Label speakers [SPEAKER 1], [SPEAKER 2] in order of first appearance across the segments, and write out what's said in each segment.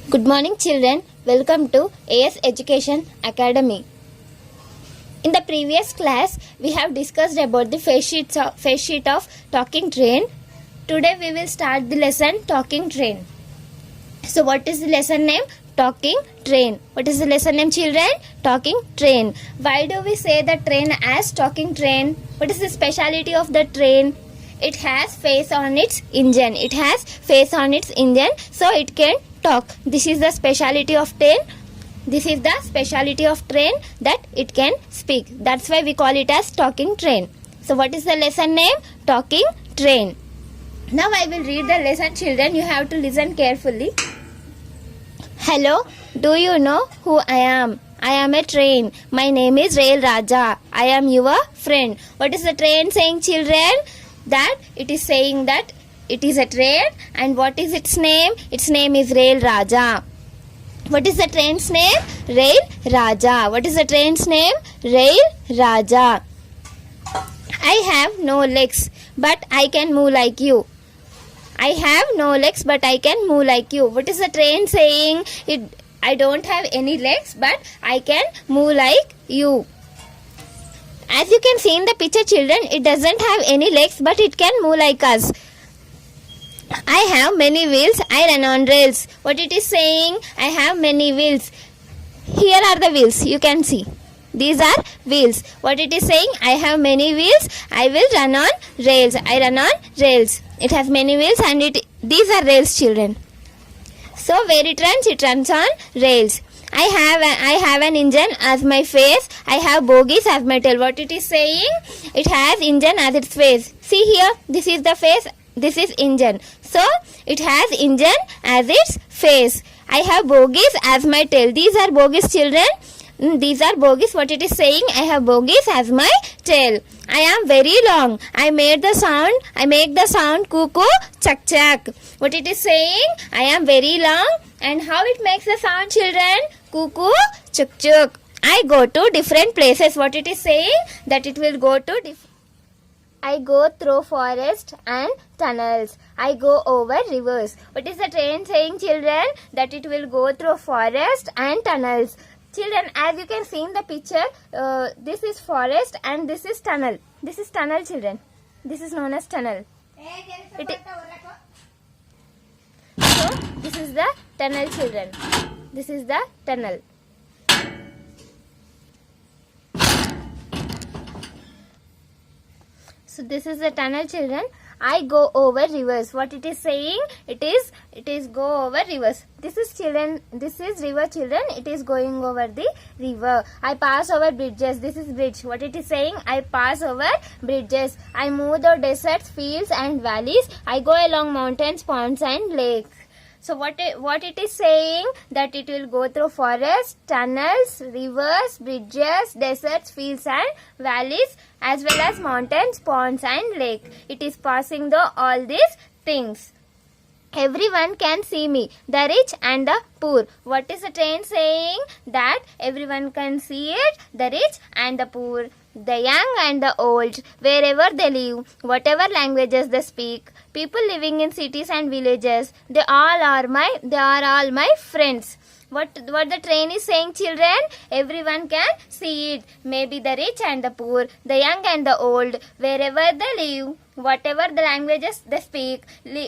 [SPEAKER 1] Good morning, children. Welcome to AS Education Academy. In the previous class, we have discussed about the face sheet of talking train. Today, we will start the lesson talking train. So, what is the lesson name? Talking train. What is the lesson name, children? Talking train. Why do we say the train as talking train? What is the speciality of the train? It has face on its engine. It has face on its engine, so it can talk. This is the speciality of train. This is the speciality of train, that it can speak. That's why we call it as talking train. So what is the lesson name? Talking train. Now I will read the lesson, children. You have to listen carefully. Hello, do you know who I am? I am a train. My name is Rail Raja. I am your friend. What is the train saying, children? That it is saying that it is a train, and what is its name? Its name is Rail Raja. What is the train's name? Rail Raja. What is the train's name? Rail Raja. I have no legs, but I can move like you. I have no legs, but I can move like you. What is the train saying? I don't have any legs, but I can move like you. As you can see in the picture, children, it doesn't have any legs, but it can move like us. I have many wheels. I run on rails. What it is saying? I have many wheels. Here are the wheels. You can see. These are wheels. What it is saying? I have many wheels. I will run on rails. I run on rails. It has many wheels, and these are rails, children. So where it runs on rails. I have an engine as my face. I have bogies as my tail. What it is saying? It has engine as its face. See here, this is the face, this is engine. So it has engine as its face. I have bogies as my tail. These are bogies, children. These are bogies. What it is saying? I have bogies as my tail. I am very long. I make the sound cuckoo chuck chuck. What it is saying? I am very long. And how it makes the sound, children? Cuckoo chuck chuck. I go to different places. What it is saying? That it will go to I go through forest and tunnels. I go over rivers. What is the train saying, children? That it will go through forest and tunnels. Children, as you can see in the picture, this is forest and this is tunnel. This is tunnel, children. This is known as tunnel. So, this is the tunnel, children. This is the tunnel. So this is the tunnel, children. I go over rivers. What it is saying? It is go over rivers. This is children. This is river, children. It is going over the river. I pass over bridges. This is bridge. What it is saying? I pass over bridges. I move the deserts, fields and valleys. I go along mountains, ponds and lakes. So what it is saying? That it will go through forests, tunnels, rivers, bridges, deserts, fields and valleys, as well as mountains, ponds and lake. It is passing all these things. Everyone can see me, the rich and the poor. What is the train saying? That everyone can see it, the rich and the poor, the young and the old, wherever they live, whatever languages they speak. People living in cities and villages, they are all my friends. What the train is saying, children? Everyone can see it. Maybe the rich and the poor, the young and the old, wherever they live, whatever the languages they speak.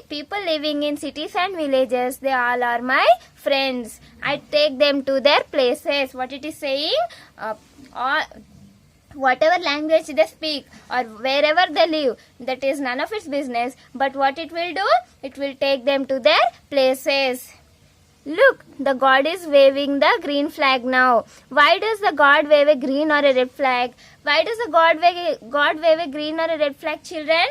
[SPEAKER 1] People living in cities and villages, they all are my friends. I take them to their places. What it is saying? Whatever language they speak or wherever they live, that is none of its business. But what it will do? It will take them to their places. Look, the God is waving the green flag now. Why does the God wave a green or a red flag? Why does the God wave a green or a red flag, children?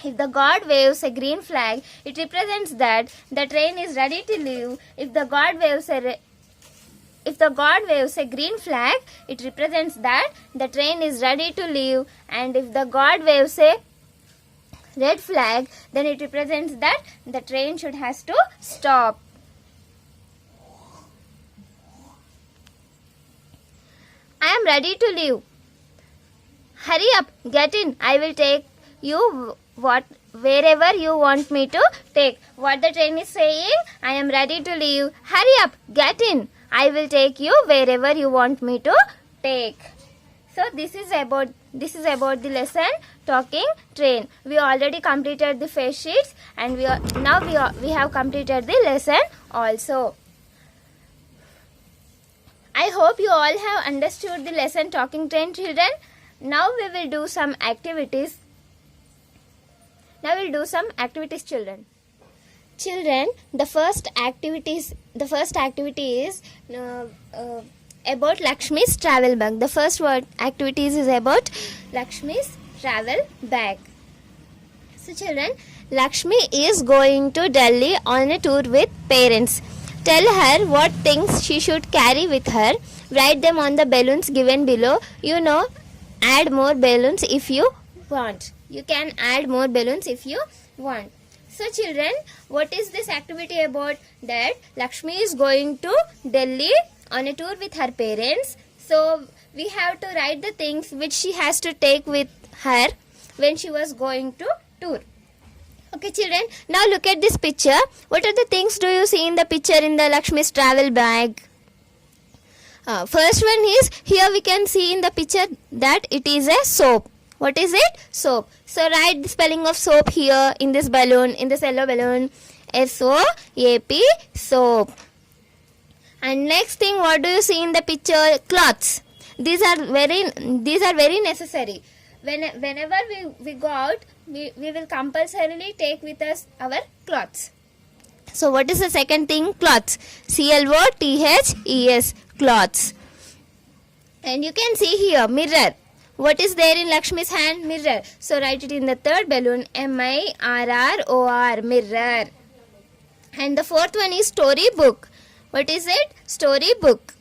[SPEAKER 1] If the God waves a green flag, it represents that the train is ready to leave. If the God waves a green flag, it represents that the train is ready to leave. And if the God waves a red flag, then it represents that the train has to stop. I am ready to leave. Hurry up, get in. I will take you wherever you want me to take. What the train is saying? I am ready to leave. Hurry up, get in. I will take you wherever you want me to take. So this is about the lesson talking train. We already completed the face sheets, and we have completed the lesson also. I hope you all have understood the lesson talking train, children. Now we will do some activities. Children. Children, the first activity is about Lakshmi's travel bag. The first activity is about Lakshmi's travel bag. So children, Lakshmi is going to Delhi on a tour with parents. Tell her what things she should carry with her. Write them on the balloons given below. Add more balloons if you want. You can add more balloons if you want. So children, what is this activity about? That Lakshmi is going to Delhi on a tour with her parents. So we have to write the things which she has to take with her when she was going to tour. Okay children, now look at this picture. What are the things do you see in the picture in the Lakshmi's travel bag? First one is, here we can see in the picture that it is a soap. What is it? Soap. So write the spelling of soap here in this balloon, in this yellow balloon. S-O-A-P, soap. And next thing, what do you see in the picture? Cloths. These are very necessary. Whenever we go out, we will compulsorily take with us our clothes. So what is the second thing? Cloths. C-L-O-T-H-E-S. Cloths. And you can see here mirror. What is there in Lakshmi's hand? Mirror. So write it in the third balloon. M-I-R-R-O-R. Mirror. And the fourth one is storybook. What is it? Storybook.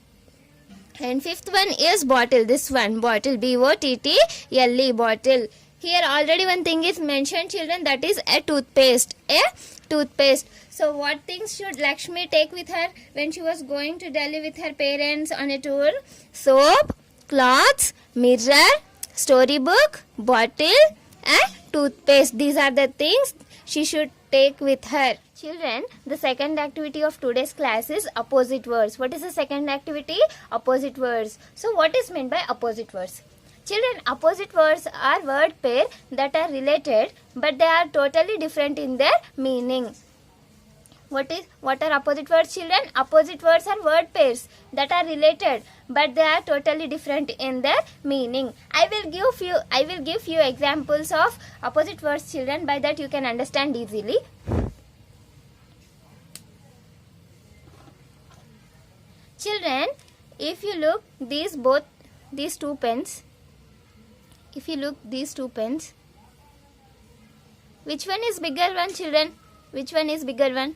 [SPEAKER 1] And fifth one is bottle. This one, bottle. B-O-T-T-L-E, bottle. Here already one thing is mentioned, children, that is a toothpaste. A toothpaste. So what things should Lakshmi take with her when she was going to Delhi with her parents on a tour? Soap, cloths, mirror, storybook, bottle and toothpaste. These are the things she should take with her. Children, the second activity of today's class is opposite words. What is the second activity? Opposite words. So what is meant by opposite words? Children, opposite words are word pair that are related but they are totally different in their meaning. What are opposite words, children? Opposite words are word pairs that are related but they are totally different in their meaning. I will give few examples of opposite words, children. By that you can understand easily. Children, if you look these two pens, which one is bigger one, children? Which one is bigger one?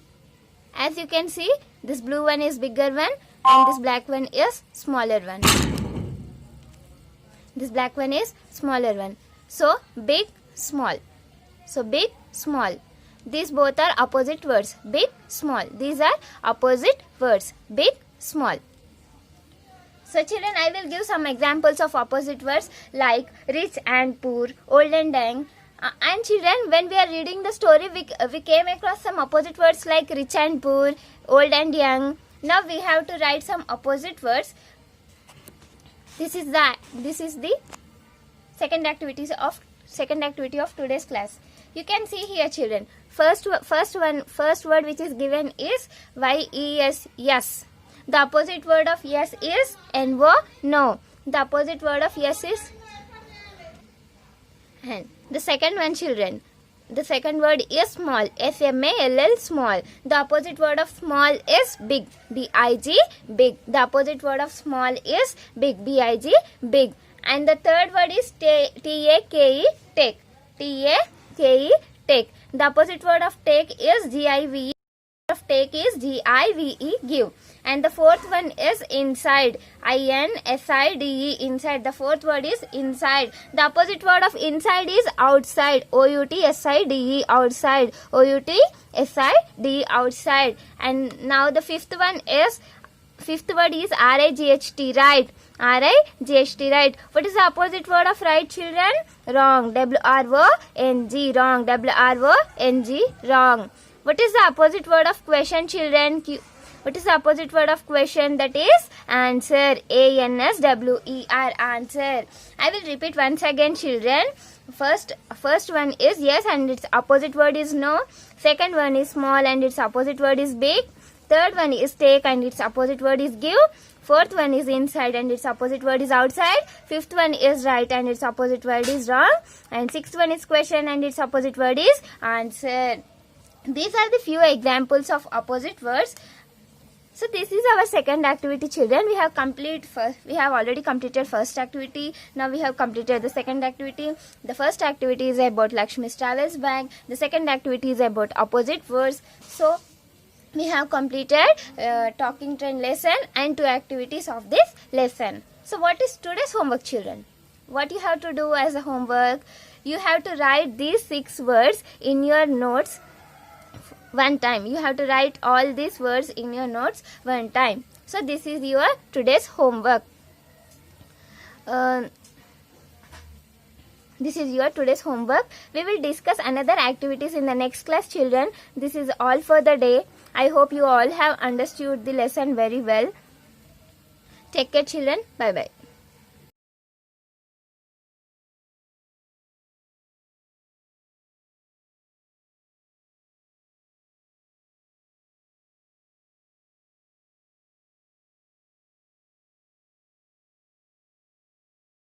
[SPEAKER 1] As you can see, this blue one is bigger one and this black one is smaller one. This black one is smaller one. So big, small. So big, small. These both are opposite words. Big, small. These are opposite words. Big, small. So children, I will give some examples of opposite words like rich and poor, old and young. And children, when we are reading the story, we came across some opposite words like rich and poor, old and young. Now we have to write some opposite words. This is the second activity of today's class. You can see here, children. First word which is given is yes, yes. The opposite word of yes is no, no. The opposite word of yes is and. The second one, children. The second word is small. S-M-A-L-L, small. The opposite word of small is big. B-I-G, big. The opposite word of small is big. B-I-G, big. And the third word is T-A-K-E, take. T-A-K-E, take. The opposite word of take is G-I-V-E. Of take is G-I-V-E, give. And the fourth one is inside. I-N-S-I-D-E, inside. The fourth word is inside. The opposite word of inside is outside. O-U-T-S-I-D-E, outside. O-U-T-S-I-D-E, outside. And now the fifth one is fifth word is R-I-G-H-T, right? R-I-G-H-T, right? What is the opposite word of right, children? Wrong. W-R-O-N-G, wrong. W-R-O-N-G, wrong. What is the opposite word of question, children? What is the opposite word of question? That is answer. A-N-S-W-E-R, answer. I will repeat once again, children. First one is yes and its opposite word is no. Second one is small and its opposite word is big. Third one is take and its opposite word is give. Fourth one is inside and its opposite word is outside. Fifth one is right and its opposite word is wrong. And sixth one is question and its opposite word is answer. These are the few examples of opposite words. So this is our second activity, children. We have already completed first activity. Now we have completed the second activity. The first activity is about Lakshmi's travels bag. The second activity is about opposite words. So we have completed talking train lesson and 2 activities of this lesson. So what is today's homework, children? What you have to do as a homework? You have to write these 6 words in your notes one time. You have to write all these words in your notes one time. So this is your today's homework. This is your today's homework. We will discuss another activities in the next class, children. This is all for the day. I hope you all have understood the lesson very well. Take care, children. Bye bye.